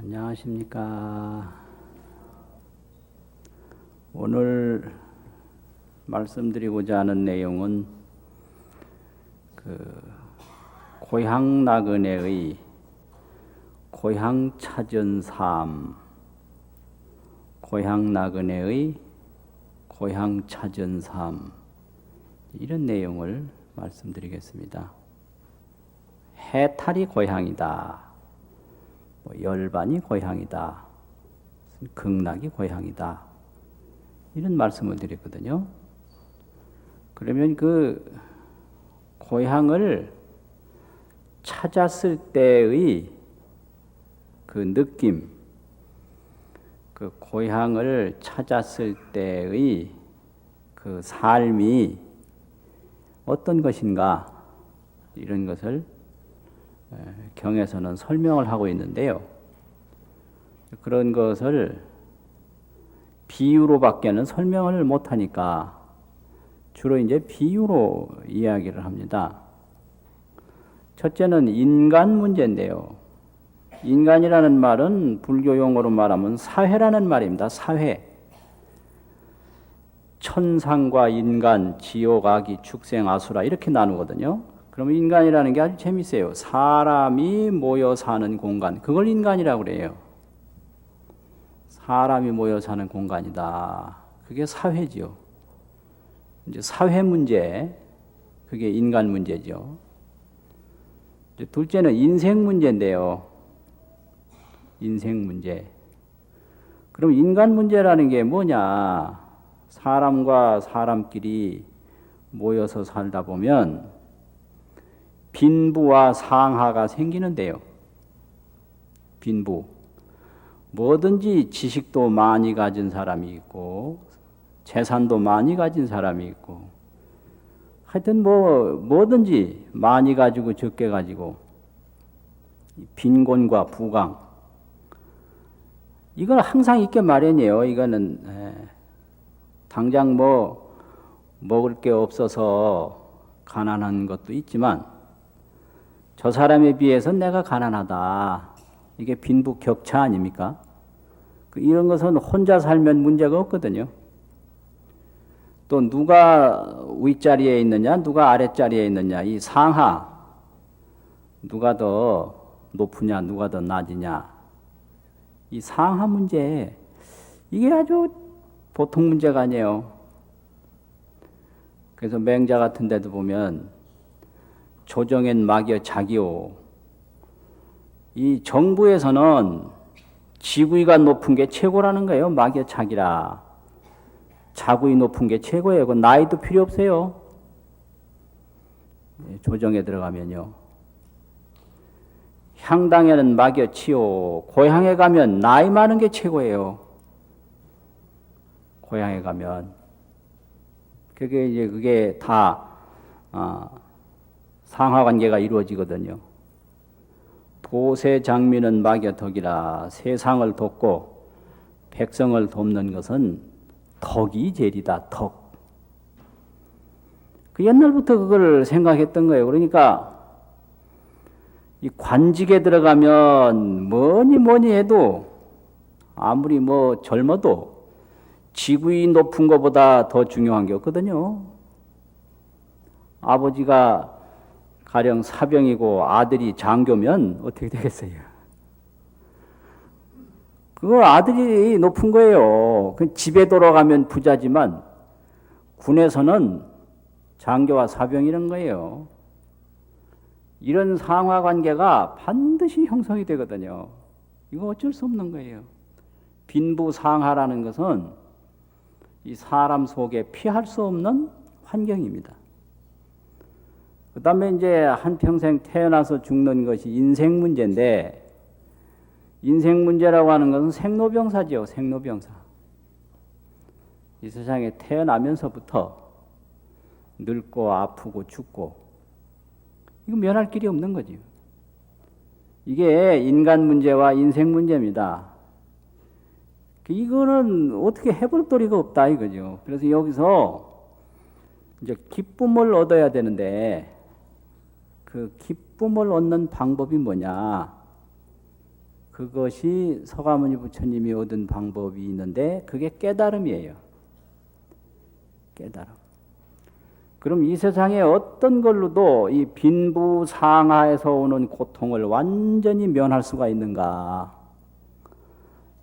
안녕하십니까. 오늘 말씀드리고자 하는 내용은 고향 나그네의 고향 찾은 삶, 고향 나그네의 고향 찾은 삶, 이런 내용을 말씀드리겠습니다. 해탈이 고향이다. 열반이 고향이다. 극락이 고향이다. 이런 말씀을 드렸거든요. 그러면 그 고향을 찾았을 때의 그 느낌, 그 고향을 찾았을 때의 그 삶이 어떤 것인가, 이런 것을 경에서는 설명을 하고 있는데요. 그런 것을 비유로밖에는 설명을 못하니까 주로 이제 비유로 이야기를 합니다. 첫째는 인간 문제인데요. 인간이라는 말은 불교 용어로 말하면 사회라는 말입니다. 사회. 천상과 인간, 지옥, 악이, 축생, 아수라 이렇게 나누거든요. 그러면 인간이라는 게 아주 재밌어요. 사람이 모여 사는 공간, 그걸 인간이라고 그래요. 사람이 모여 사는 공간이다. 그게 사회죠. 이제 사회 문제, 그게 인간 문제죠. 이제 둘째는 인생 문제인데요. 인생 문제. 그럼 인간 문제라는 게 뭐냐? 사람과 사람끼리 모여서 살다 보면 빈부와 상하가 생기는데요. 빈부. 뭐든지 지식도 많이 가진 사람이 있고, 재산도 많이 가진 사람이 있고, 하여튼 뭐든지 많이 가지고 적게 가지고, 빈곤과 부강. 이건 항상 있게 마련이에요. 이거는, 당장 먹을 게 없어서 가난한 것도 있지만, 저 사람에 비해서 내가 가난하다. 이게 빈부 격차 아닙니까? 이런 것은 혼자 살면 문제가 없거든요. 또 누가 윗자리에 있느냐, 누가 아랫자리에 있느냐, 이 상하, 누가 더 높으냐, 누가 더 낮으냐, 이 상하 문제, 이게 아주 보통 문제가 아니에요. 그래서 맹자 같은 데도 보면 조정엔 막여 자기요. 이 정부에서는 지구위가 높은 게 최고라는 거예요. 막여 자기라. 자구위 높은 게 최고예요. 그 나이도 필요 없어요. 조정에 들어가면요. 향당에는 막여 치요. 고향에 가면 나이 많은 게 최고예요. 고향에 가면. 그게 다 상하관계가 이루어지거든요. 도세 장미는 막여 덕이라. 세상을 돕고 백성을 돕는 것은 덕이 제일이다. 덕. 그 옛날부터 그걸 생각했던 거예요. 그러니까 이 관직에 들어가면 뭐니 해도 아무리 젊어도 지구위 높은 것보다 더 중요한 게 없거든요. 아버지가 가령 사병이고 아들이 장교면 어떻게 되겠어요? 그거 아들이 높은 거예요. 집에 돌아가면 부자지만 군에서는 장교와 사병이란 거예요. 이런 상하관계가 반드시 형성이 되거든요. 이거 어쩔 수 없는 거예요. 빈부상하라는 것은 이 사람 속에 피할 수 없는 환경입니다. 그 다음에 이제 한평생 태어나서 죽는 것이 인생 문제인데, 인생 문제라고 하는 것은 생로병사지요. 생로병사. 이 세상에 태어나면서부터 늙고 아프고 죽고, 이거 면할 길이 없는 거지요. 이게 인간 문제와 인생 문제입니다. 이거는 어떻게 해볼 도리가 없다 이거죠. 그래서 여기서 이제 기쁨을 얻어야 되는데, 그 기쁨을 얻는 방법이 뭐냐? 그 그것이 서가모니 부처님이 얻은 방법이 있는데 그게 깨달음이에요. 깨달음. 그럼 이 세상에 어떤 걸로도 이 빈부상하에서 오는 고통을 완전히 면할 수가 있는가?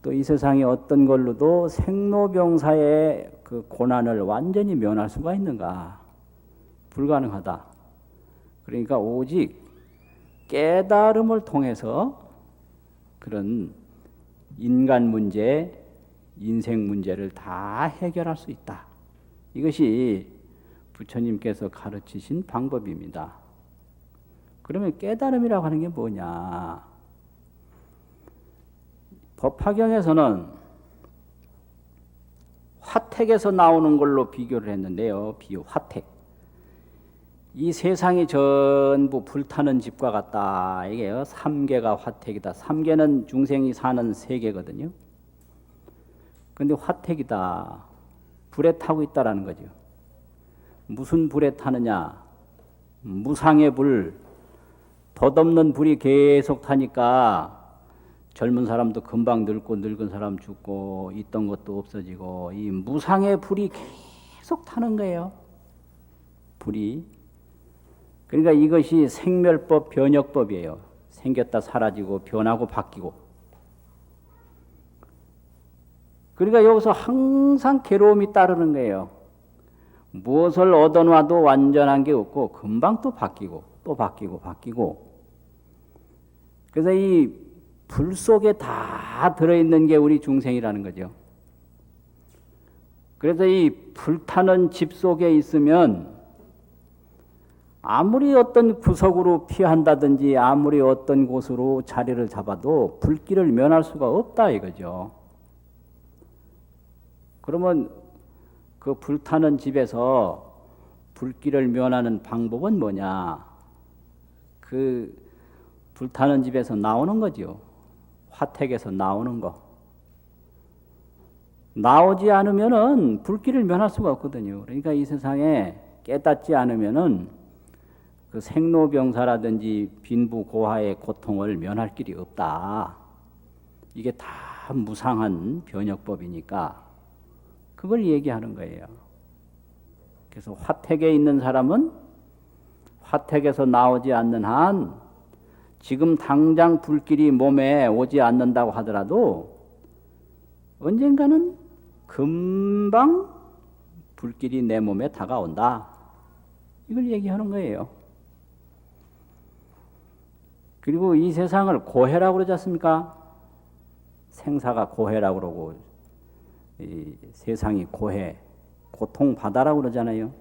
또 이 세상에 어떤 걸로도 생로병사의 그 고난을 완전히 면할 수가 있는가? 불가능하다. 그러니까 오직 깨달음을 통해서 그런 인간 문제, 인생 문제를 다 해결할 수 있다. 이것이 부처님께서 가르치신 방법입니다. 그러면 깨달음이라고 하는 게 뭐냐? 법화경에서는 화택에서 나오는 걸로 비교를 했는데요. 화택. 이 세상이 전부 불타는 집과 같다. 이게요. 삼계가 화택이다. 삼계는 중생이 사는 세계거든요. 근데 화택이다. 불에 타고 있다라는 거죠. 무슨 불에 타느냐? 무상의 불, 덧없는 불이 계속 타니까 젊은 사람도 금방 늙고 늙은 사람 죽고 있던 것도 없어지고 이 무상의 불이 계속 타는 거예요. 불이. 그러니까 이것이 생멸법, 변혁법이에요. 생겼다 사라지고 변하고 바뀌고. 그러니까 여기서 항상 괴로움이 따르는 거예요. 무엇을 얻어놔도 완전한 게 없고 금방 또 바뀌고 또 바뀌고. 그래서 이 불 속에 다 들어있는 게 우리 중생이라는 거죠. 그래서 이 불타는 집 속에 있으면 아무리 어떤 구석으로 피한다든지 아무리 어떤 곳으로 자리를 잡아도 불길을 면할 수가 없다 이거죠. 그러면 그 불타는 집에서 불길을 면하는 방법은 뭐냐? 그 불타는 집에서 나오는 거죠. 화택에서 나오는 거. 나오지 않으면은 불길을 면할 수가 없거든요. 그러니까 이 세상에 깨닫지 않으면은 그 생로병사라든지 빈부고하의 고통을 면할 길이 없다. 이게 다 무상한 변혁법이니까 그걸 얘기하는 거예요. 그래서 화택에 있는 사람은 화택에서 나오지 않는 한 지금 당장 불길이 몸에 오지 않는다고 하더라도 언젠가는 금방 불길이 내 몸에 다가온다. 이걸 얘기하는 거예요. 그리고 이 세상을 고해라고 그러지 않습니까? 생사가 고해라고 그러고 이 세상이 고해, 고통바다라고 그러잖아요.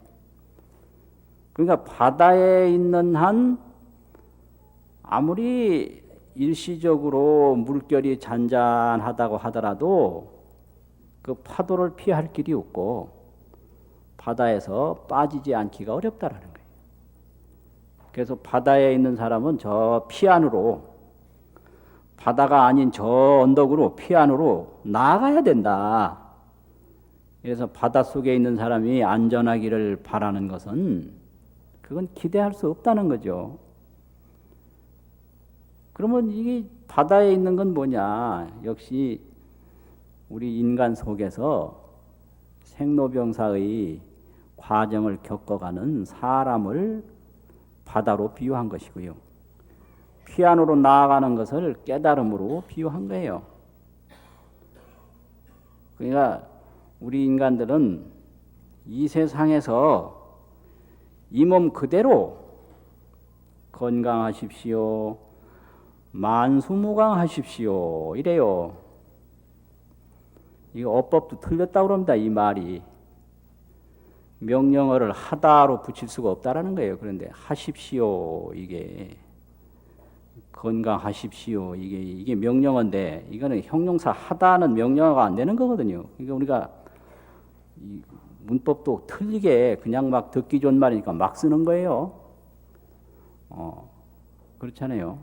그러니까 바다에 있는 한 아무리 일시적으로 물결이 잔잔하다고 하더라도 그 파도를 피할 길이 없고 바다에서 빠지지 않기가 어렵다라는 거예요. 그래서 바다에 있는 사람은 저 피안으로 바다가 아닌 저 언덕으로 피안으로 나아가야 된다. 그래서 바다 속에 있는 사람이 안전하기를 바라는 것은 그건 기대할 수 없다는 거죠. 그러면 이게 바다에 있는 건 뭐냐? 역시 우리 인간 속에서 생로병사의 과정을 겪어가는 사람을 바다로 비유한 것이고요. 피안으로 나아가는 것을 깨달음으로 비유한 거예요. 그러니까 우리 인간들은 이 세상에서 이 몸 그대로 건강하십시오. 만수무강하십시오. 이래요. 이 어법도 틀렸다고 그럽니다. 이 말이. 명령어를 하다로 붙일 수가 없다라는 거예요. 그런데 하십시오. 이게 건강하십시오. 이게 명령어인데 이거는 형용사 하다는 명령어가 안 되는 거거든요. 그러니까 우리가 이 문법도 틀리게 그냥 막 듣기 좋은 말이니까 막 쓰는 거예요. 그렇잖아요.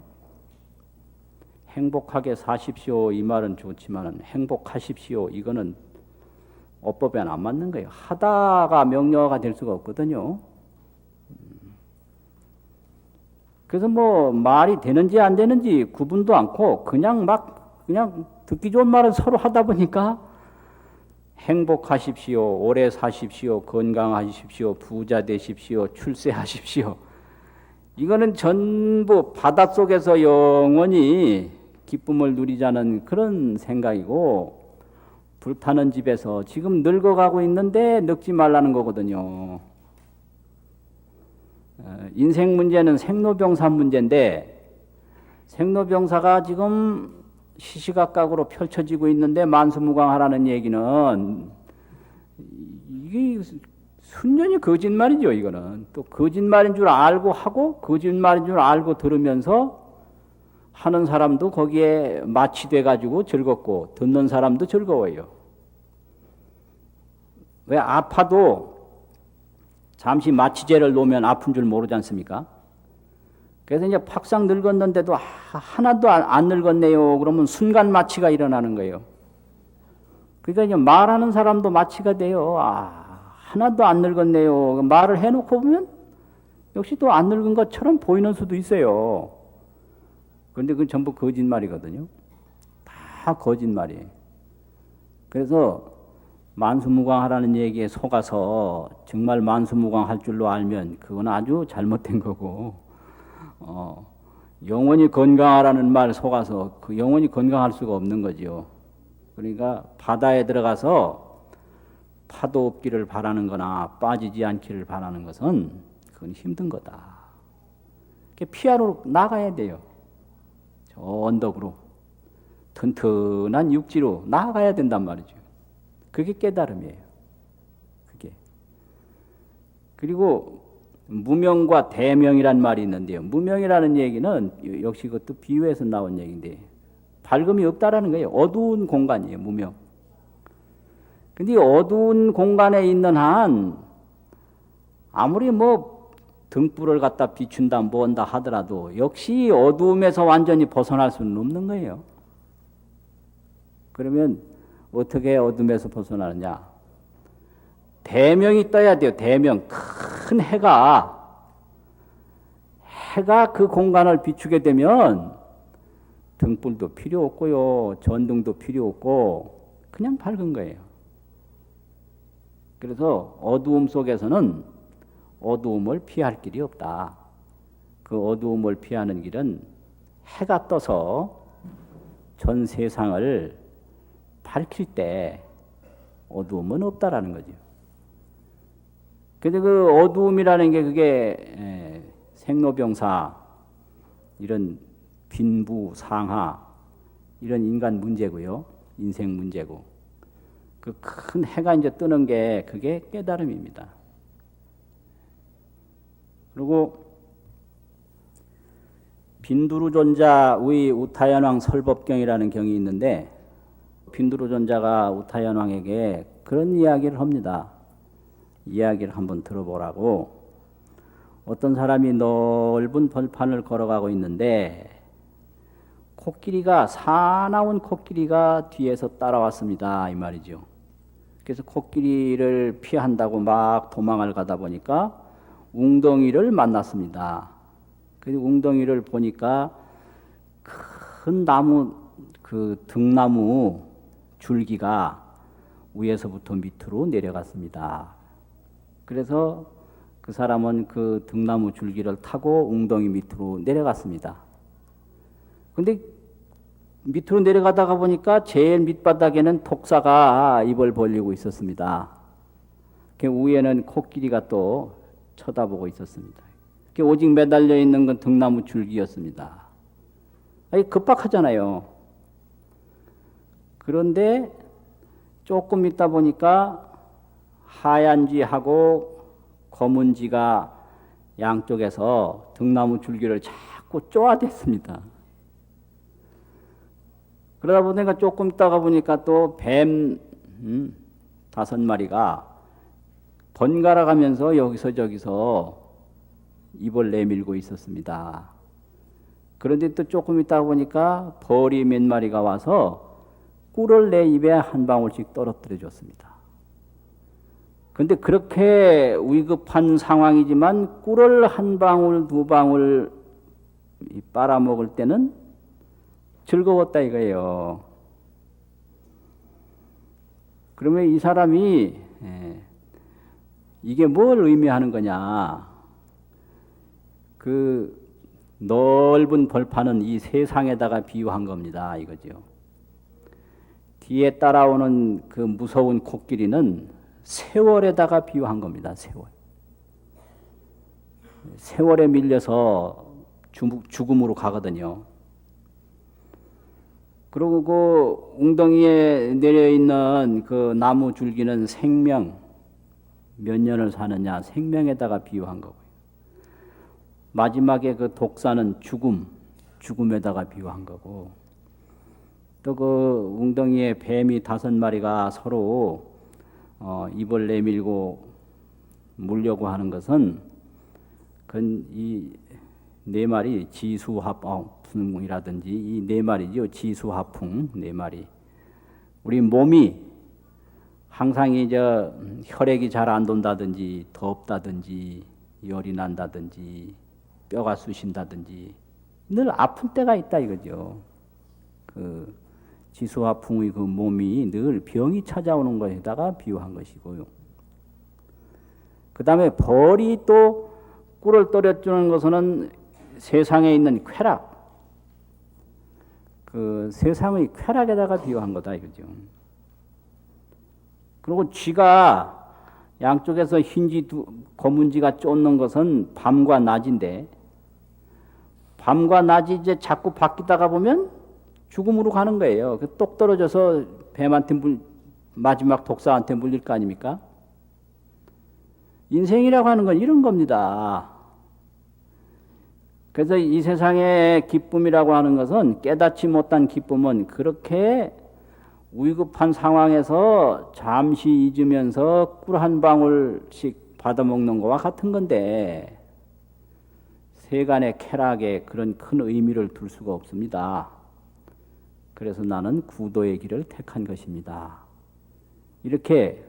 행복하게 사십시오 이 말은 좋지만 행복하십시오 이거는 어법에 안 맞는 거예요. 하다가 명령어가 될 수가 없거든요. 그래서 뭐 말이 되는지 안 되는지 구분도 않고 그냥 막 그냥 듣기 좋은 말은 서로 하다 보니까 행복하십시오, 오래 사십시오, 건강하십시오, 부자 되십시오, 출세하십시오. 이거는 전부 바닷속에서 영원히 기쁨을 누리자는 그런 생각이고, 불타는 집에서 지금 늙어가고 있는데 늙지 말라는 거거든요. 인생 문제는 생로병사 문제인데, 생로병사가 지금 시시각각으로 펼쳐지고 있는데 만수무강하라는 얘기는 이게 순전히 거짓말이죠. 이거는 또 거짓말인 줄 알고 하고 거짓말인 줄 알고 들으면서 하는 사람도 거기에 마취돼 가지고 즐겁고 듣는 사람도 즐거워요. 왜 아파도 잠시 마취제를 놓으면 아픈 줄 모르지 않습니까? 그래서 이제 팍상 늙었는데도 하나도 안 늙었네요. 그러면 순간 마취가 일어나는 거예요. 그러니까 이제 말하는 사람도 마취가 돼요. 하나도 안 늙었네요. 말을 해놓고 보면 역시 또 안 늙은 것처럼 보이는 수도 있어요. 그런데 그건 전부 거짓말이거든요. 다 거짓말이에요. 그래서 만수무강하라는 얘기에 속아서 정말 만수무강할 줄로 알면 그건 아주 잘못된 거고, 영원히 건강하라는 말 속아서 그 영원히 건강할 수가 없는 거지요. 그러니까 바다에 들어가서 파도 없기를 바라는 거나 빠지지 않기를 바라는 것은 그건 힘든 거다. 피하러 나가야 돼요. 저 언덕으로 튼튼한 육지로 나가야 된단 말이죠. 그게 깨달음이에요. 그게. 그리고 무명과 대명이란 말이 있는데요. 무명이라는 얘기는 역시 그것도 비유에서 나온 얘기인데 밝음이 없다라는 거예요. 어두운 공간이에요. 무명. 근데 이 어두운 공간에 있는 한 아무리 뭐 등불을 갖다 비춘다 뭔다 하더라도 역시 어두움에서 완전히 벗어날 수는 없는 거예요. 그러면 어떻게 어둠에서 벗어나느냐? 대명이 떠야 돼요. 대명. 큰 해가 그 공간을 비추게 되면 등불도 필요 없고요. 전등도 필요 없고 그냥 밝은 거예요. 그래서 어두움 속에서는 어두움을 피할 길이 없다. 그 어두움을 피하는 길은 해가 떠서 전 세상을 밝힐 때 어두움은 없다라는 거죠. 근데 그 어두움이라는 게 그게 생로병사 이런 빈부 상하 이런 인간 문제고요. 인생 문제고. 그 큰 해가 이제 뜨는 게 그게 깨달음입니다. 그리고 빈두루존자의 우타연왕 설법경이라는 경이 있는데 빈두루존자가 우타연왕에게 그런 이야기를 합니다. 이야기를 한번 들어보라고. 어떤 사람이 넓은 벌판을 걸어가고 있는데 코끼리가 사나운 코끼리가 뒤에서 따라왔습니다. 이 말이죠. 그래서 코끼리를 피한다고 막 도망을 가다 보니까 웅덩이를 만났습니다. 그래서 웅덩이를 보니까 큰 나무, 그 등나무 줄기가 위에서부터 밑으로 내려갔습니다. 그래서 그 사람은 그 등나무 줄기를 타고 웅덩이 밑으로 내려갔습니다. 근데 밑으로 내려가다가 보니까 제일 밑바닥에는 독사가 입을 벌리고 있었습니다. 그 위에는 코끼리가 또 쳐다보고 있었습니다. 오직 매달려 있는 건 등나무 줄기였습니다. 급박하잖아요. 그런데 조금 있다 보니까 하얀 쥐하고 검은 쥐가 양쪽에서 등나무 줄기를 자꾸 쪼아댔습니다. 그러다 보니까 조금 있다가 보니까 또 뱀 5마리가 번갈아 가면서 여기서 저기서 입을 내밀고 있었습니다. 그런데 또 조금 있다가 보니까 벌이 몇 마리가 와서 꿀을 내 입에 한 방울씩 떨어뜨려 줬습니다. 그런데 그렇게 위급한 상황이지만 꿀을 한 방울 두 방울 빨아먹을 때는 즐거웠다 이거예요. 그러면 이 사람이 이게 뭘 의미하는 거냐? 그 넓은 벌판은 이 세상에다가 비유한 겁니다. 이거죠. 뒤에 따라오는 그 무서운 코끼리는 세월에다가 비유한 겁니다. 세월. 세월에 밀려서 죽음으로 가거든요. 그리고 그 웅덩이에 내려있는 그 나무 줄기는 생명, 몇 년을 사느냐, 생명에다가 비유한 거고요. 마지막에 그 독사는 죽음, 죽음에다가 비유한 거고, 또 그 웅덩이에 뱀이 5마리가 서로 입을 내밀고 물려고 하는 것은 그건 이 4마리 지수화풍이라든지 이 4마리죠. 지수화풍 4마리. 우리 몸이 항상 이제 혈액이 잘 안 돈다든지 덥다든지 열이 난다든지 뼈가 쑤신다든지 늘 아픈 때가 있다 이거죠. 그 지수화풍의 그 몸이 늘 병이 찾아오는 것에다가 비유한 것이고요. 그 다음에 벌이 또 꿀을 떨어뜨리는 것은 세상에 있는 쾌락, 그 세상의 쾌락에다가 비유한 거다 이거죠. 그리고 쥐가 양쪽에서 흰쥐 검은쥐가 쫓는 것은 밤과 낮인데, 밤과 낮이 이제 자꾸 바뀌다가 보면 죽음으로 가는 거예요. 똑 떨어져서 뱀한테 마지막 독사한테 물릴 거 아닙니까? 인생이라고 하는 건 이런 겁니다. 그래서 이 세상의 기쁨이라고 하는 것은, 깨닫지 못한 기쁨은 그렇게 위급한 상황에서 잠시 잊으면서 꿀 한 방울씩 받아먹는 것과 같은 건데, 세간의 쾌락에 그런 큰 의미를 둘 수가 없습니다. 그래서 나는 구도의 길을 택한 것입니다. 이렇게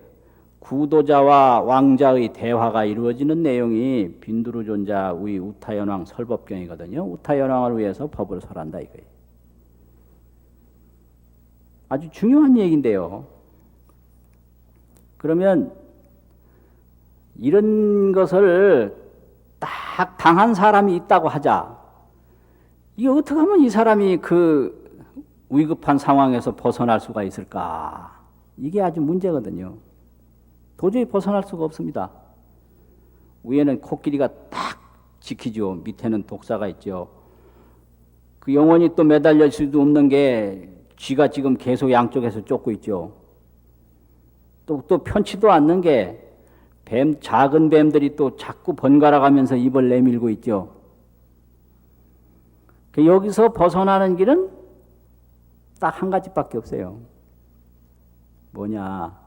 구도자와 왕자의 대화가 이루어지는 내용이 빈두르존자의 우타연왕 설법경이거든요. 우타연왕을 위해서 법을 설한다 이거예요. 아주 중요한 얘기인데요. 그러면 이런 것을 딱 당한 사람이 있다고 하자. 이게 어떻게 하면 이 사람이 그 위급한 상황에서 벗어날 수가 있을까? 이게 아주 문제거든요. 도저히 벗어날 수가 없습니다. 위에는 코끼리가 딱 지키죠. 밑에는 독사가 있죠. 그 영원히 또 매달릴 수도 없는 게 쥐가 지금 계속 양쪽에서 쫓고 있죠. 또 편치도 않는 게 작은 뱀들이 또 자꾸 번갈아 가면서 입을 내밀고 있죠. 여기서 벗어나는 길은 딱 한 가지밖에 없어요. 뭐냐?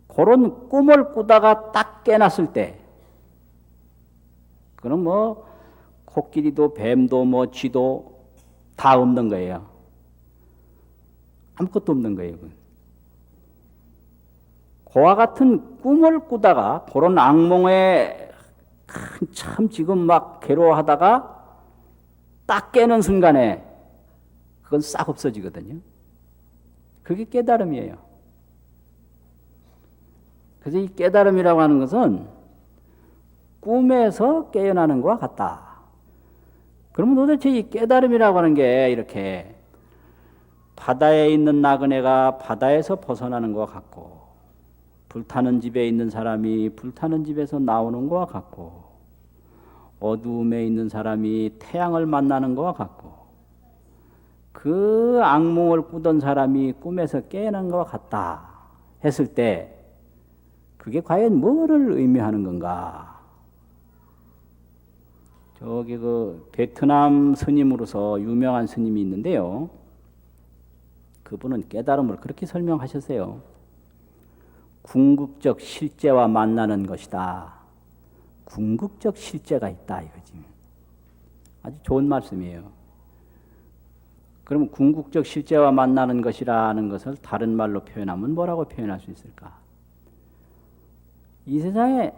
그런 꿈을 꾸다가 딱 깨났을 때, 그럼 뭐 코끼리도 뱀도 뭐 쥐도 다 없는 거예요. 아무것도 없는 거예요. 그와 같은 꿈을 꾸다가 그런 악몽에 참 지금 막 괴로워하다가 딱 깨는 순간에 그건 싹 없어지거든요. 그게 깨달음이에요. 그래서 이 깨달음이라고 하는 것은 꿈에서 깨어나는 것과 같다. 그러면 도대체 이 깨달음이라고 하는 게 이렇게 바다에 있는 나그네가 바다에서 벗어나는 것과 같고, 불타는 집에 있는 사람이 불타는 집에서 나오는 것과 같고, 어두움에 있는 사람이 태양을 만나는 것과 같고, 그 악몽을 꾸던 사람이 꿈에서 깨어난 것과 같다 했을 때, 그게 과연 뭐를 의미하는 건가? 저기 그 베트남 스님으로서 유명한 스님이 있는데요. 그분은 깨달음을 그렇게 설명하셨어요. 궁극적 실제와 만나는 것이다. 궁극적 실제가 있다 이거지. 아주 좋은 말씀이에요. 그럼 궁극적 실제와 만나는 것이라는 것을 다른 말로 표현하면 뭐라고 표현할 수 있을까? 이 세상에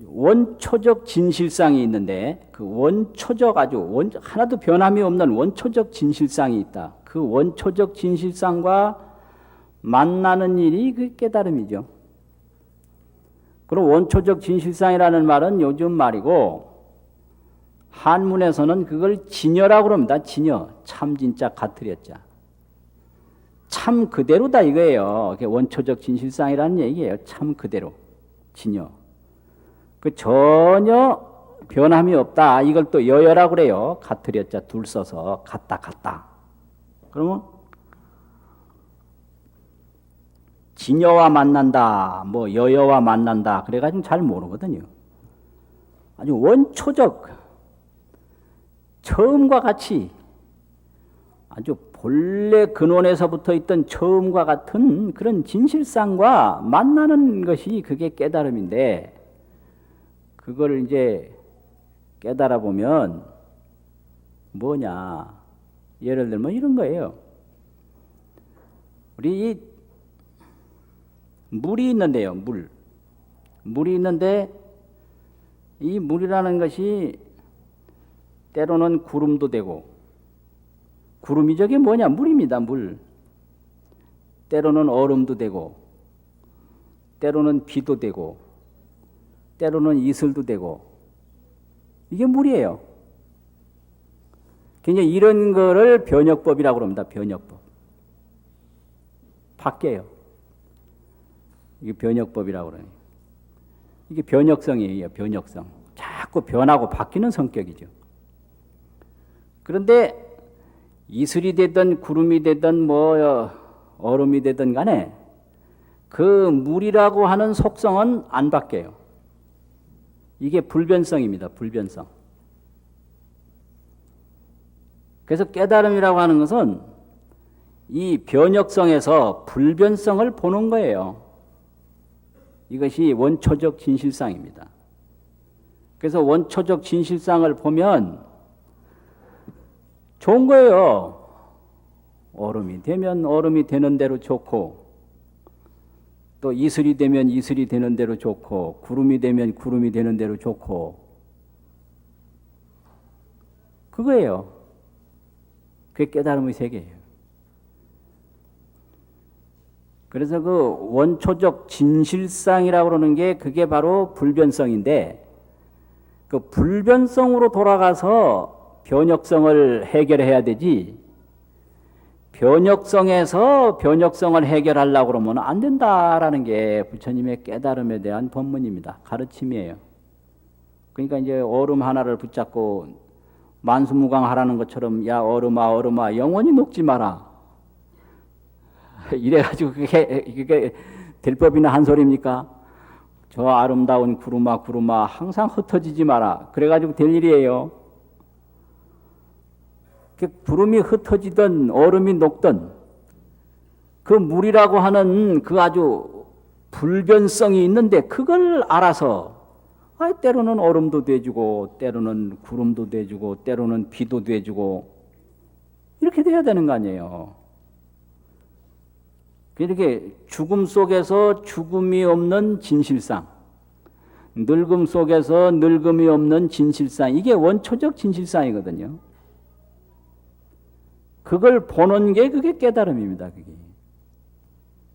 원초적 진실상이 있는데 그 원초적 하나도 변함이 없는 원초적 진실상이 있다. 그 원초적 진실상과 만나는 일이 그 깨달음이죠. 그럼 원초적 진실상이라는 말은 요즘 말이고 한문에서는 그걸 진여라고 합니다. 진여, 참 진짜 같으렸자. 참 그대로다 이거예요. 원초적 진실상이라는 얘기예요. 참 그대로, 진여. 그 전혀 변함이 없다. 이걸 또 여여라고 그래요. 같으렸자 둘 써서 같다. 그러면 진여와 만난다, 뭐 여여와 만난다. 그래가지고 잘 모르거든요. 아주 원초적, 처음과 같이 아주 본래 근원에서부터 있던 처음과 같은 그런 진실상과 만나는 것이 그게 깨달음인데 그걸 이제 깨달아 보면 뭐냐? 예를 들면 이런 거예요. 우리 이 물이 있는데요, 물이 있는데 이 물이라는 것이 때로는 구름도 되고 구름이 저게 뭐냐? 물입니다, 물. 때로는 얼음도 되고 때로는 비도 되고 때로는 이슬도 되고 이게 물이에요. 굉장히 이런 거를 변혁법이라고 합니다. 변혁법. 바뀌어요. 이게 변혁법이라고 그러네요. 이게 변혁성이에요. 변혁성. 자꾸 변하고 바뀌는 성격이죠. 그런데 이슬이 되든 구름이 되든 뭐 얼음이 되든 간에 그 물이라고 하는 속성은 안 바뀌어요. 이게 불변성입니다. 불변성. 그래서 깨달음이라고 하는 것은 이 변혁성에서 불변성을 보는 거예요. 이것이 원초적 진실상입니다. 그래서 원초적 진실상을 보면 좋은 거예요. 얼음이 되면 얼음이 되는 대로 좋고 또 이슬이 되면 이슬이 되는 대로 좋고 구름이 되면 구름이 되는 대로 좋고 그거예요. 그게 깨달음의 세계예요. 그래서 그 원초적 진실상이라고 그러는 게 그게 바로 불변성인데 그 불변성으로 돌아가서 변혁성을 해결해야 되지 변혁성에서 변혁성을 해결하려고 그러면 안 된다라는 게 부처님의 깨달음에 대한 법문입니다. 가르침이에요. 그러니까 이제 얼음 하나를 붙잡고 만수무강하라는 것처럼 야 얼음아 영원히 녹지 마라. 이래가지고 그게 될 법이나 한 소리입니까? 저 아름다운 구름아 항상 흩어지지 마라. 그래가지고 될 일이에요. 구름이 흩어지든 얼음이 녹든 그 물이라고 하는 그 아주 불변성이 있는데 그걸 알아서 때로는 얼음도 돼주고 때로는 구름도 돼주고 때로는 비도 돼주고 이렇게 돼야 되는 거 아니에요. 이렇게 죽음 속에서 죽음이 없는 진실상, 늙음 속에서 늙음이 없는 진실상, 이게 원초적 진실상이거든요. 그걸 보는 게 그게 깨달음입니다. 그게.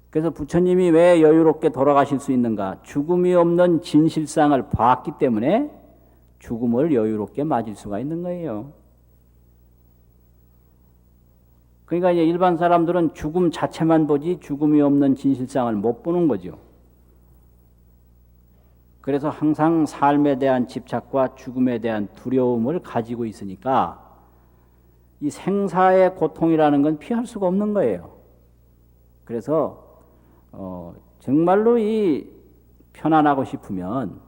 그래서 부처님이 왜 여유롭게 돌아가실 수 있는가? 죽음이 없는 진실상을 봤기 때문에 죽음을 여유롭게 맞을 수가 있는 거예요. 그러니까 이제 일반 사람들은 죽음 자체만 보지 죽음이 없는 진실상을 못 보는 거죠. 그래서 항상 삶에 대한 집착과 죽음에 대한 두려움을 가지고 있으니까 이 생사의 고통이라는 건 피할 수가 없는 거예요. 그래서 정말로 이 편안하고 싶으면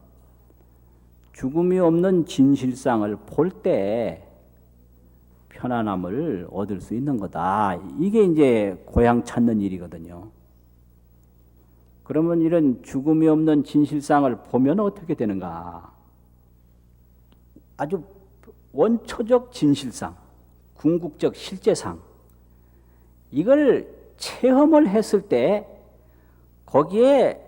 죽음이 없는 진실상을 볼 때 편안함을 얻을 수 있는 거다. 이게 이제 고향 찾는 일이거든요. 그러면 이런 죽음이 없는 진실상을 보면 어떻게 되는가? 아주 원초적 진실상, 궁극적 실제상, 이걸 체험을 했을 때 거기에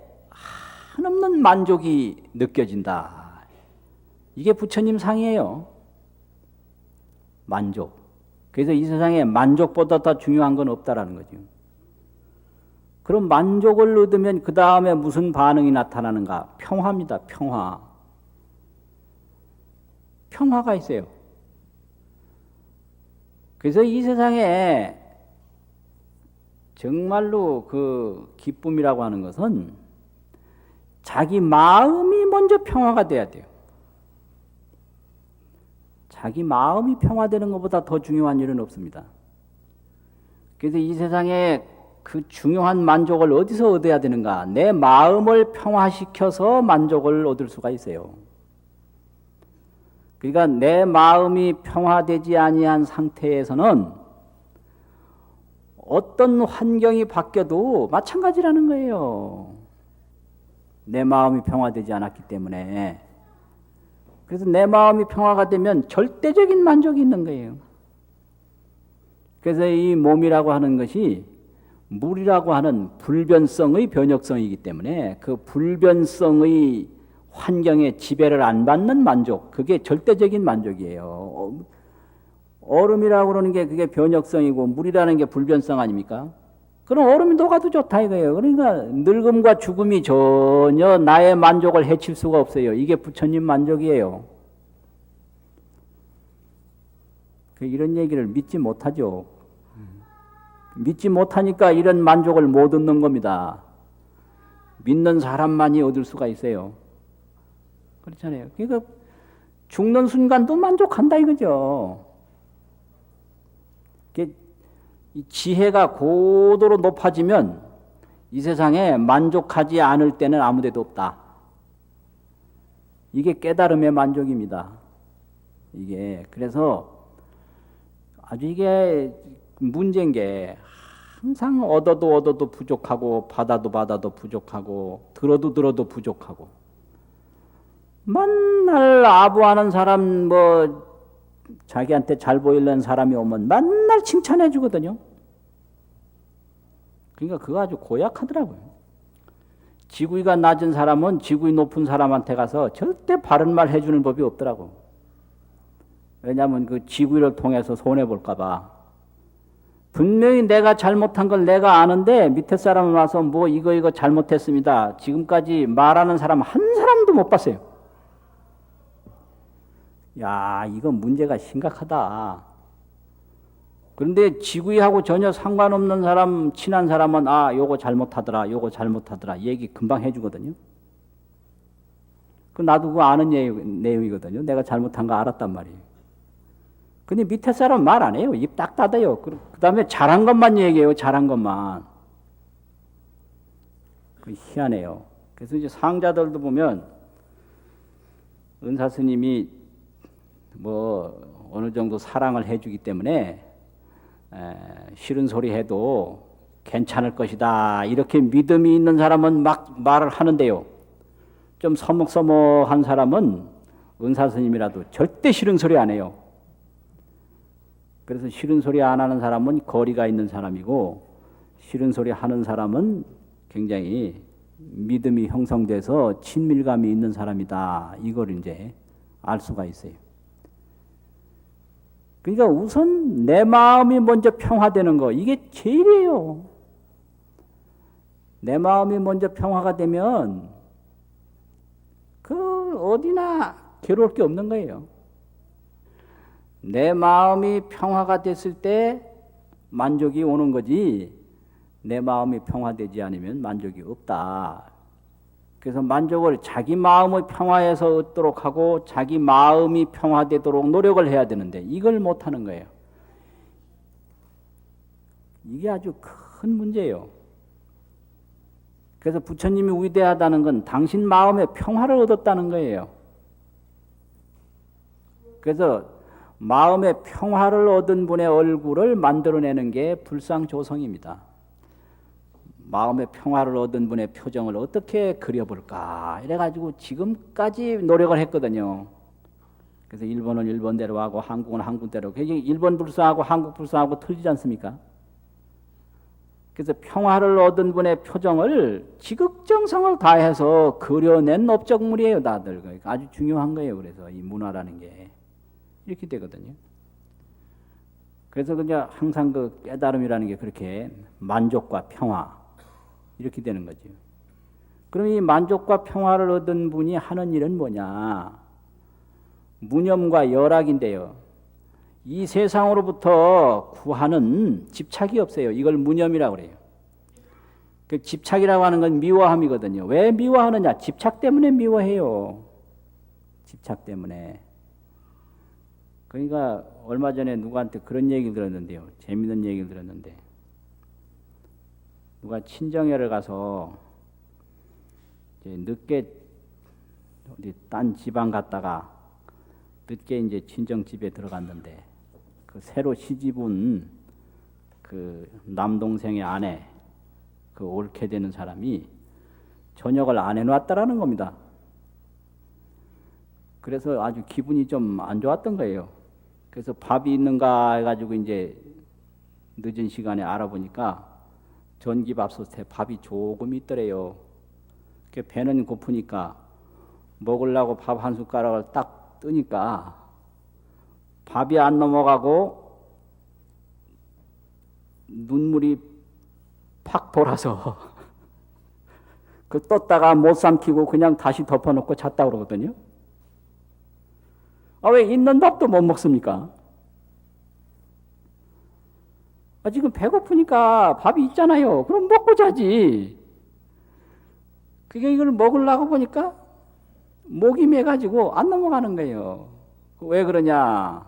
한없는 만족이 느껴진다. 이게 부처님 상이에요. 만족. 그래서 이 세상에 만족보다 더 중요한 건 없다라는 거죠. 그럼 만족을 얻으면 그 다음에 무슨 반응이 나타나는가? 평화입니다. 평화. 평화가 있어요. 그래서 이 세상에 정말로 그 기쁨이라고 하는 것은 자기 마음이 먼저 평화가 돼야 돼요. 자기 마음이 평화되는 것보다 더 중요한 일은 없습니다. 그래서 이 세상에 그 중요한 만족을 어디서 얻어야 되는가? 내 마음을 평화시켜서 만족을 얻을 수가 있어요. 그러니까 내 마음이 평화되지 아니한 상태에서는 어떤 환경이 바뀌어도 마찬가지라는 거예요. 내 마음이 평화되지 않았기 때문에. 그래서 내 마음이 평화가 되면 절대적인 만족이 있는 거예요. 그래서 이 몸이라고 하는 것이 물이라고 하는 불변성의 변혁성이기 때문에 그 불변성의 환경에 지배를 안 받는 만족, 그게 절대적인 만족이에요. 얼음이라고 그러는 게 그게 변혁성이고 물이라는 게 불변성 아닙니까? 그럼 얼음이 녹아도 좋다 이거예요. 그러니까 늙음과 죽음이 전혀 나의 만족을 해칠 수가 없어요. 이게 부처님 만족이에요. 이런 얘기를 믿지 못하죠. 믿지 못하니까 이런 만족을 못 얻는 겁니다. 믿는 사람만이 얻을 수가 있어요. 그렇잖아요. 그러니까 죽는 순간도 만족한다 이거죠. 이 지혜가 고도로 높아지면 이 세상에 만족하지 않을 때는 아무 데도 없다. 이게 깨달음의 만족입니다. 이게 그래서 아주 이게 문제인 게 항상 얻어도 부족하고 받아도 부족하고 들어도 부족하고 맨날 아부하는 사람 뭐 자기한테 잘 보이려는 사람이 오면 맨날 칭찬해 주거든요. 그러니까 그거 아주 고약하더라고요. 지구가 낮은 사람은 지구가 높은 사람한테 가서 절대 바른 말 해주는 법이 없더라고. 왜냐하면 그 지구를 통해서 손해볼까 봐. 분명히 내가 잘못한 걸 내가 아는데 밑에 사람 와서 뭐 이거 잘못했습니다. 지금까지 말하는 사람 한 사람도 못 봤어요. 야, 이거 문제가 심각하다. 그런데 지구하고 전혀 상관없는 사람, 친한 사람은 요거 잘못하더라 얘기 금방 해주거든요. 나도 그거 아는 내용이거든요. 내가 잘못한 거 알았단 말이에요. 근데 밑에 사람 말 안 해요. 입 딱 닫아요. 그 다음에 잘한 것만 얘기해요. 잘한 것만. 희한해요. 그래서 이제 상자들도 보면 은사 스님이 뭐 어느 정도 사랑을 해주기 때문에 싫은 소리 해도 괜찮을 것이다 이렇게 믿음이 있는 사람은 막 말을 하는데요. 좀 서먹서먹한 사람은 은사 스님이라도 절대 싫은 소리 안 해요. 그래서 싫은 소리 안 하는 사람은 거리가 있는 사람이고 싫은 소리 하는 사람은 굉장히 믿음이 형성돼서 친밀감이 있는 사람이다. 이걸 이제 알 수가 있어요. 그러니까 우선 내 마음이 먼저 평화되는 거 이게 제일이에요. 내 마음이 먼저 평화가 되면 그 어디나 괴로울 게 없는 거예요. 내 마음이 평화가 됐을 때 만족이 오는 거지 내 마음이 평화되지 않으면 만족이 없다. 그래서 만족을 자기 마음의 평화에서 얻도록 하고 자기 마음이 평화되도록 노력을 해야 되는데 이걸 못하는 거예요. 이게 아주 큰 문제예요. 그래서 부처님이 위대하다는 건 당신 마음의 평화를 얻었다는 거예요. 그래서 마음의 평화를 얻은 분의 얼굴을 만들어내는 게 불상조성입니다. 마음의 평화를 얻은 분의 표정을 어떻게 그려볼까 이래가지고 지금까지 노력을 했거든요. 그래서 일본은 일본대로 하고 한국은 한국대로. 일본 불상하고 한국 불상하고 틀리지 않습니까? 그래서 평화를 얻은 분의 표정을 지극정성을 다해서 그려낸 업적물이에요, 다들. 그러니까 아주 중요한 거예요. 그래서 이 문화라는 게 이렇게 되거든요. 그래서 그냥 항상 그 깨달음이라는 게 그렇게 만족과 평화 이렇게 되는 거죠. 그럼 이 만족과 평화를 얻은 분이 하는 일은 뭐냐? 무념과 열악인데요. 이 세상으로부터 구하는 집착이 없어요. 이걸 무념이라고 그래요. 그 집착이라고 하는 건 미워함이거든요. 왜 미워하느냐? 집착 때문에 미워해요. 집착 때문에. 그러니까 얼마 전에 누구한테 그런 얘기를 들었는데요. 재밌는 얘기를 들었는데 누가 친정회를 가서 이제 늦게 어디 딴 지방 갔다가 늦게 이제 친정집에 들어갔는데 그 새로 시집온 그 남동생의 아내 그 옳게 되는 사람이 저녁을 안 해놨다라는 겁니다. 그래서 아주 기분이 좀 안 좋았던 거예요. 그래서 밥이 있는가 해가지고 이제 늦은 시간에 알아보니까 전기밥솥에 밥이 조금 있더래요. 배는 고프니까 먹으려고 밥 한 숟가락을 딱 뜨니까 밥이 안 넘어가고 눈물이 팍 돌아서 그 떴다가 못 삼키고 그냥 다시 덮어놓고 잤다 그러거든요. 아, 왜 있는 밥도 못 먹습니까? 아, 지금 배고프니까 밥이 있잖아요. 그럼 먹고 자지. 그게 이걸 먹으려고 보니까 목이 매가지고 안 넘어가는 거예요. 왜 그러냐?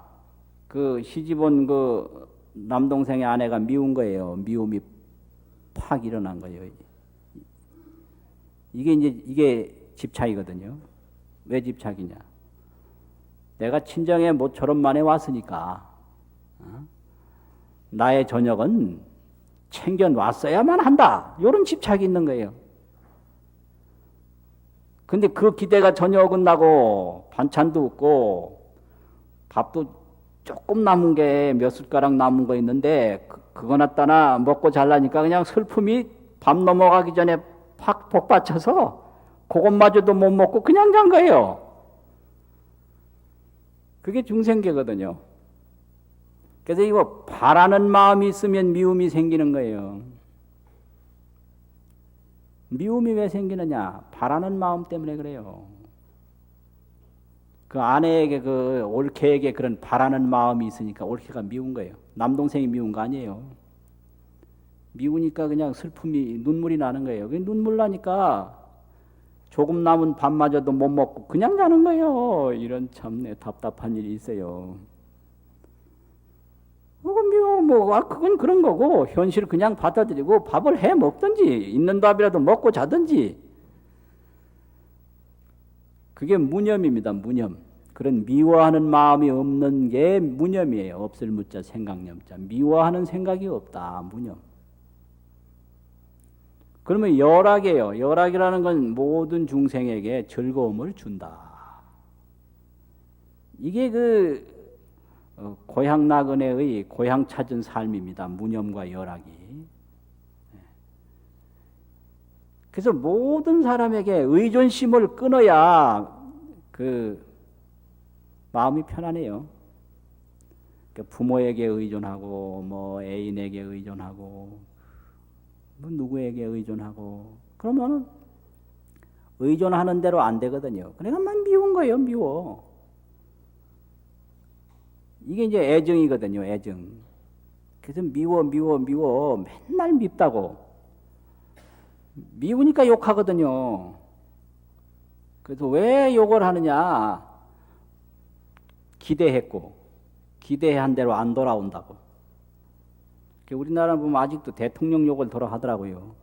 그 시집온 그 남동생의 아내가 미운 거예요. 미움이 팍 일어난 거예요. 이게 집착이거든요. 왜 집착이냐? 내가 친정에 모처럼 만에 왔으니까 나의 저녁은 챙겨 놨어야만 한다. 이런 집착이 있는 거예요. 근데 그 기대가 전혀 어긋나고 반찬도 없고 밥도 조금 남은 게 몇 숟가락 남은 거 있는데 그거 놨다나 먹고 잘라니까 그냥 슬픔이 밤 넘어가기 전에 팍 복받쳐서 그것마저도 못 먹고 그냥 잔 거예요. 그게 중생계거든요. 그래서 이거 바라는 마음이 있으면 미움이 생기는 거예요. 미움이 왜 생기느냐? 바라는 마음 때문에 그래요. 그 아내에게 그 올케에게 그런 바라는 마음이 있으니까 올케가 미운 거예요. 남동생이 미운 거 아니에요. 미우니까 그냥 슬픔이 눈물이 나는 거예요. 눈물 나니까 조금 남은 밥마저도 못 먹고 그냥 자는 거예요. 이런 참내 답답한 일이 있어요. 그건 그런 거고 현실을 그냥 받아들이고 밥을 해 먹든지 있는 밥이라도 먹고 자든지 그게 무념입니다. 무념. 그런 미워하는 마음이 없는 게 무념이에요. 없을 무자 생각념자. 미워하는 생각이 없다. 무념. 그러면 열악이에요. 열악이라는 건 모든 중생에게 즐거움을 준다. 이게 그 고향 나그네의 고향 찾은 삶입니다. 무념과 열악이. 그래서 모든 사람에게 의존심을 끊어야 그 마음이 편안해요. 부모에게 의존하고 뭐 애인에게 의존하고 뭐 누구에게 의존하고 그러면 의존하는 대로 안 되거든요. 그러니까 막 미운 거예요. 미워. 이게 이제 애정이거든요. 애정. 그래서 미워 맨날 밉다고. 미우니까 욕하거든요. 그래서 왜 욕을 하느냐? 기대했고 기대한 대로 안 돌아온다고. 우리나라 보면 아직도 대통령 욕을 더러 하더라고요.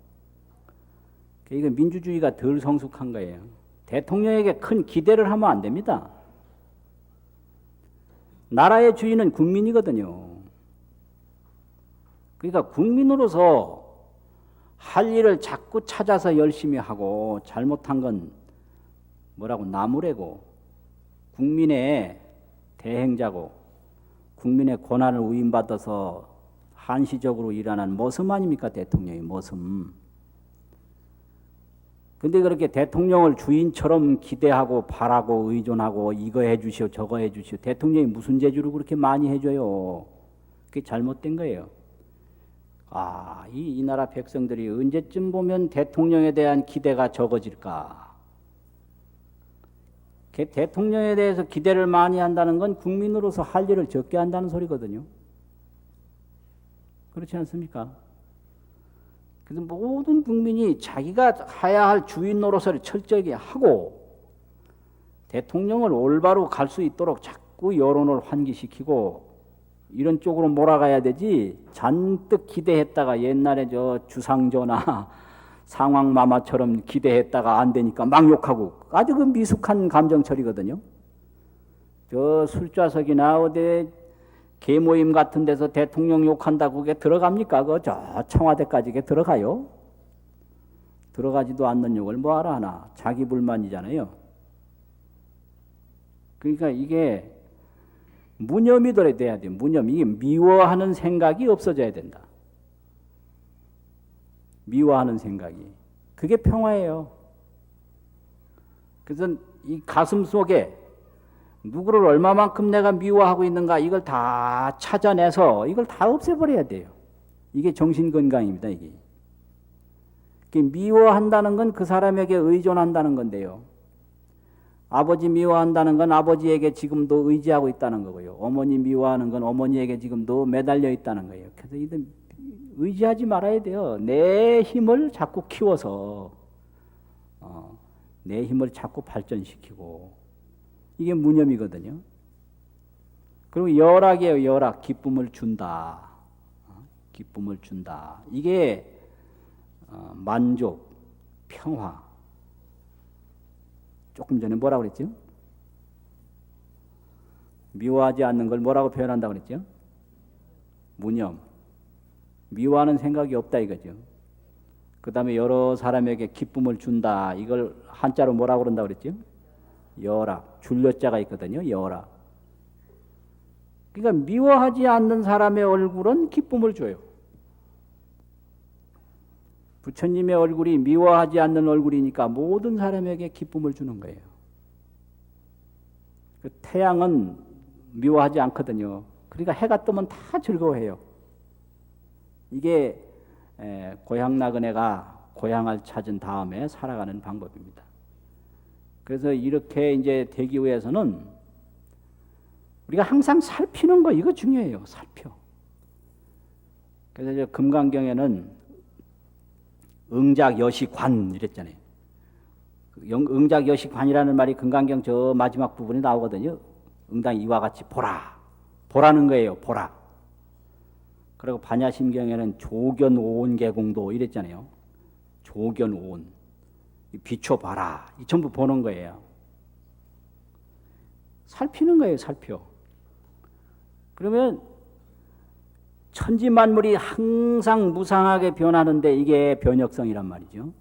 이거 민주주의가 덜 성숙한 거예요. 대통령에게 큰 기대를 하면 안 됩니다. 나라의 주인은 국민이거든요. 그러니까 국민으로서 할 일을 자꾸 찾아서 열심히 하고 잘못한 건 뭐라고 나무래고 국민의 대행자고 국민의 권한을 위임받아서 한시적으로 일어난 모습 아닙니까? 대통령의 모습. 근데 그렇게 대통령을 주인처럼 기대하고 바라고 의존하고 이거 해주시오 저거 해주시오. 대통령이 무슨 재주로 그렇게 많이 해줘요? 그게 잘못된 거예요. 이 나라 백성들이 언제쯤 보면 대통령에 대한 기대가 적어질까? 대통령에 대해서 기대를 많이 한다는 건 국민으로서 할 일을 적게 한다는 소리거든요. 그렇지 않습니까? 그래서 모든 국민이 자기가 해야 할 주인 노릇을 철저하게 하고 대통령을 올바로 갈 수 있도록 자꾸 여론을 환기시키고 이런 쪽으로 몰아가야 되지, 잔뜩 기대했다가 옛날에 저 주상조나 상황마마처럼 기대했다가 안 되니까 막 욕하고, 아주 그 미숙한 감정 처리거든요. 저 술좌석이나 어디 개모임 같은 데서 대통령 욕한다고 그게 들어갑니까? 저 청와대까지 그게 들어가요? 들어가지도 않는 욕을 뭐하러 하나? 자기 불만이잖아요. 그러니까 이게 무념이 돼야 돼요. 무념. 이게 미워하는 생각이 없어져야 된다. 미워하는 생각이. 그게 평화예요. 그래서 이 가슴 속에 누구를 얼마만큼 내가 미워하고 있는가 이걸 다 찾아내서 이걸 다 없애버려야 돼요. 이게 정신건강입니다. 이게 미워한다는 건 그 사람에게 의존한다는 건데요. 아버지 미워한다는 건 아버지에게 지금도 의지하고 있다는 거고요. 어머니 미워하는 건 어머니에게 지금도 매달려 있다는 거예요. 그래서 이들 의지하지 말아야 돼요. 내 힘을 자꾸 키워서 내 힘을 자꾸 발전시키고, 이게 무념이거든요. 그리고 열악이에요. 열악. 기쁨을 준다. 기쁨을 준다. 이게 만족, 평화. 조금 전에 뭐라고 그랬죠? 미워하지 않는 걸 뭐라고 표현한다고 그랬죠? 무념. 미워하는 생각이 없다 이거죠. 그 다음에 여러 사람에게 기쁨을 준다. 이걸 한자로 뭐라고 그런다고 그랬죠? 열악. 줄여자가 있거든요. 열악. 그러니까 미워하지 않는 사람의 얼굴은 기쁨을 줘요. 부처님의 얼굴이 미워하지 않는 얼굴이니까 모든 사람에게 기쁨을 주는 거예요. 그 태양은 미워하지 않거든요. 그러니까 해가 뜨면 다 즐거워해요. 이게 고향 나그네가 고향을 찾은 다음에 살아가는 방법입니다. 그래서 이렇게 이제 되기 위해서는 우리가 항상 살피는 거, 이거 중요해요. 살펴. 그래서 이제 금강경에는 응작여시관 이랬잖아요. 응작여시관이라는 말이 금강경 저 마지막 부분에 나오거든요. 응당 이와 같이 보라. 보라는 거예요. 보라. 그리고 반야심경에는 조견오온계공도 이랬잖아요. 조견오온. 비춰봐라. 이 전부 보는 거예요. 살피는 거예요. 살펴. 그러면 천지만물이 항상 무상하게 변하는데 이게 변혁성이란 말이죠.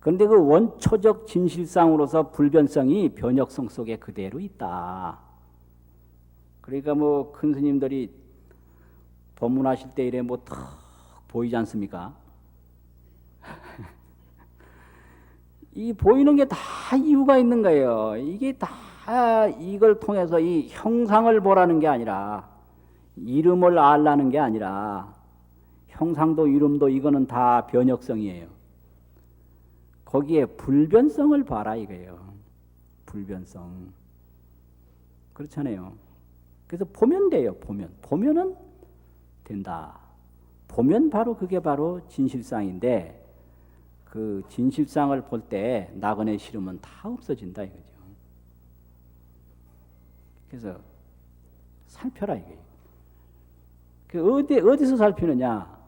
그런데 그 원초적 진실상으로서 불변성이 변혁성 속에 그대로 있다. 그러니까 뭐 큰 스님들이 법문하실 때 이래 뭐 턱 보이지 않습니까? 이 보이는 게 다 이유가 있는 거예요. 이게 다 이걸 통해서 이 형상을 보라는 게 아니라, 이름을 알라는 게 아니라, 형상도 이름도 이거는 다 변혁성이에요. 거기에 불변성을 봐라 이거예요. 불변성. 그렇잖아요. 그래서 보면 돼요. 보면은 된다. 보면 바로 그게 바로 진실상인데, 그 진실상을 볼 때 나그네 싫으면 다 없어진다 이거죠. 그래서 살펴라 이거예요. 어디서 살피느냐?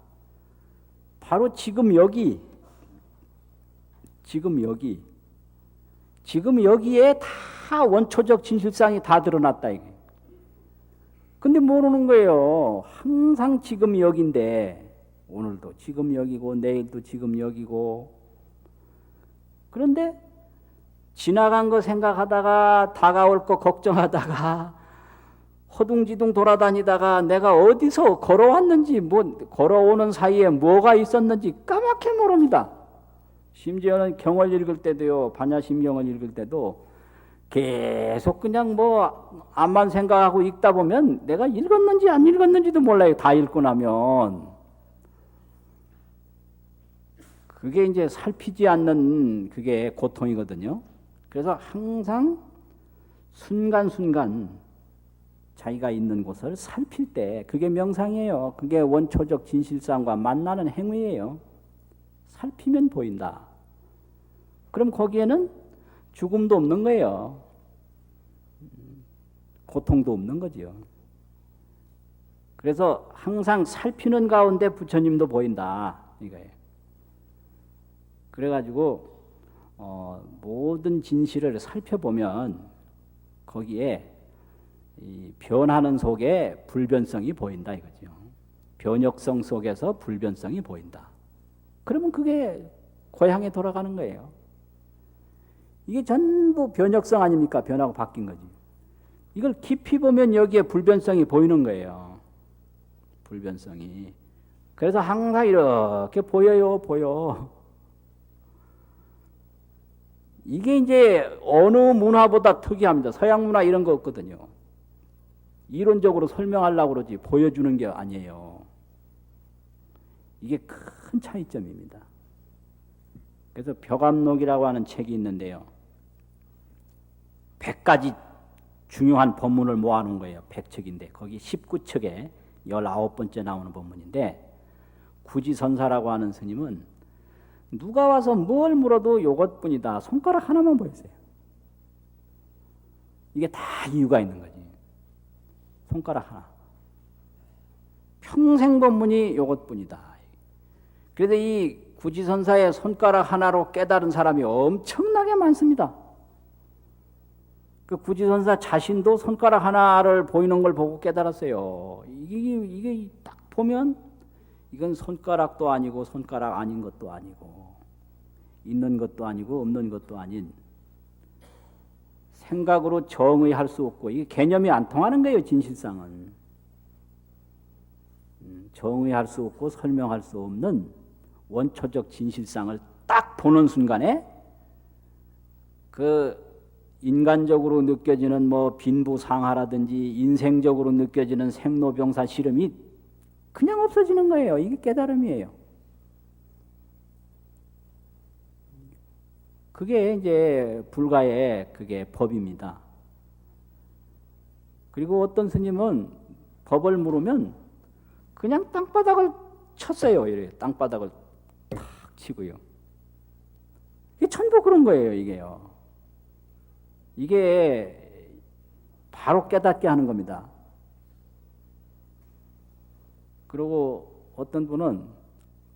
바로 지금 여기, 지금 여기에 다 원초적 진실상이 다 드러났다 이게. 근데 모르는 거예요. 항상 지금 여기인데, 오늘도 지금 여기고 내일도 지금 여기고. 그런데 지나간 거 생각하다가 다가올 거 걱정하다가 허둥지둥 돌아다니다가 내가 어디서 걸어왔는지, 걸어오는 사이에 뭐가 있었는지 까맣게 모릅니다. 심지어는 경을 읽을 때도요, 반야심경을 읽을 때도 계속 그냥 암만 생각하고 읽다 보면 내가 읽었는지 안 읽었는지도 몰라요. 다 읽고 나면. 그게 이제 살피지 않는 그게 고통이거든요. 그래서 항상 순간순간 자기가 있는 곳을 살필 때 그게 명상이에요. 그게 원초적 진실상과 만나는 행위예요. 살피면 보인다. 그럼 거기에는 죽음도 없는 거예요. 고통도 없는 거지요. 그래서 항상 살피는 가운데 부처님도 보인다 이거예요. 그래가지고 모든 진실을 살펴보면 거기에 이 변하는 속에 불변성이 보인다 이거죠. 변혁성 속에서 불변성이 보인다. 그러면 그게 고향에 돌아가는 거예요. 이게 전부 변혁성 아닙니까? 변하고 바뀐 거지. 이걸 깊이 보면 여기에 불변성이 보이는 거예요. 불변성이. 그래서 항상 이렇게 보여. 이게 이제 어느 문화보다 특이합니다. 서양 문화 이런 거 없거든요. 이론적으로 설명하려고 그러지 보여주는 게 아니에요. 이게 큰 차이점입니다. 그래서 벽암록이라고 하는 책이 있는데요. 100가지 중요한 법문을 모아놓은 거예요. 100척인데 거기 19척에 19번째 나오는 법문인데 구지선사라고 하는 스님은 누가 와서 뭘 물어도 이것뿐이다. 손가락 하나만 보였어요. 이게 다 이유가 있는 거지. 손가락 하나. 평생 법문이 이것뿐이다. 그래서 이 구지선사의 손가락 하나로 깨달은 사람이 엄청나게 많습니다. 그 구지선사 자신도 손가락 하나를 보이는 걸 보고 깨달았어요. 이게 딱 보면 이건 손가락도 아니고 손가락 아닌 것도 아니고 있는 것도 아니고 없는 것도 아닌 생각으로 정의할 수 없고 이게 개념이 안 통하는 거예요. 진실상은 정의할 수 없고 설명할 수 없는 원초적 진실상을 딱 보는 순간에 그 인간적으로 느껴지는 빈부상하라든지 인생적으로 느껴지는 생로병사 시름이 그냥 없어지는 거예요. 이게 깨달음이에요. 그게 이제 불가의 그게 법입니다. 그리고 어떤 스님은 법을 물으면 그냥 땅바닥을 쳤어요. 이렇게 땅바닥을 탁 치고요. 이게 전부 그런 거예요. 이게요. 이게 바로 깨닫게 하는 겁니다. 그리고 어떤 분은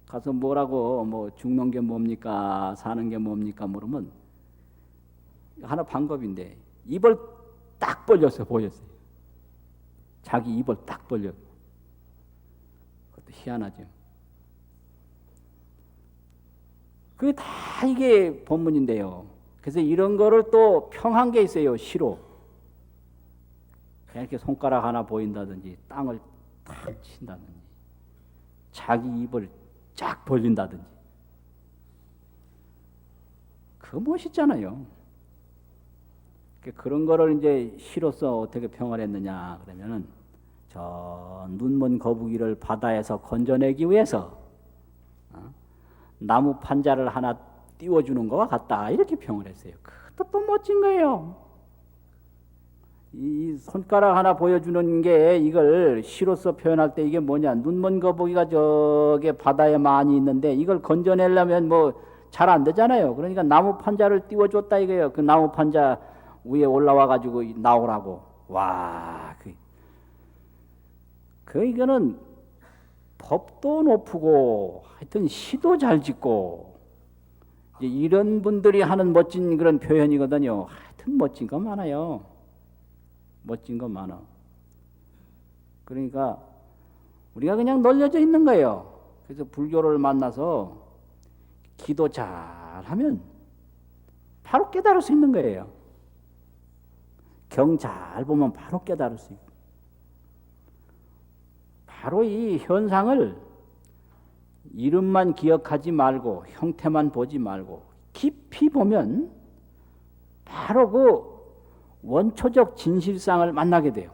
가서 뭐라고 죽는 게 뭡니까 사는 게 뭡니까 물으면 하나 방법인데 입을 딱 벌렸어요. 보였어요. 자기 입을 딱 벌려. 그것도 희한하죠. 그게 다 이게 법문인데요. 그래서 이런 거를 또 평한 게 있어요. 시로. 이렇게 손가락 하나 보인다든지 땅을 탁 친다든지 자기 입을 쫙 벌린다든지 그거 멋있잖아요. 그런 거를 이제 시로서 어떻게 평을 했느냐 그러면은 저 눈먼 거북이를 바다에서 건져내기 위해서 나무 판자를 하나 띄워주는 것과 같다 이렇게 평을 했어요. 그것도 또 멋진 거예요. 이 손가락 하나 보여주는 게 이걸 시로서 표현할 때 이게 뭐냐 눈먼 거북이가 저게 바다에 많이 있는데 이걸 건져내려면 잘 안 되잖아요. 그러니까 나무 판자를 띄워줬다 이거예요. 그 나무 판자 위에 올라와 가지고 나오라고. 와, 이거는 법도 높고 하여튼 시도 잘 짓고 이런 분들이 하는 멋진 그런 표현이거든요. 하여튼 멋진 거 많아요. 멋진 거 많아. 그러니까 우리가 그냥 널려져 있는 거예요. 그래서 불교를 만나서 기도 잘하면 바로 깨달을 수 있는 거예요. 경 잘 보면 바로 깨달을 수 있고 바로 이 현상을 이름만 기억하지 말고 형태만 보지 말고 깊이 보면 바로 그 원초적 진실상을 만나게 돼요.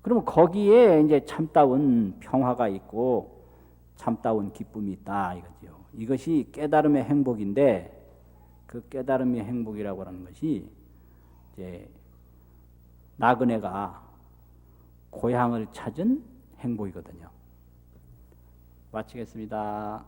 그러면 거기에 이제 참다운 평화가 있고 참다운 기쁨이 있다 이거죠. 이것이 깨달음의 행복인데 그 깨달음의 행복이라고 하는 것이 이제 나그네가 고향을 찾은 행복이거든요. 마치겠습니다.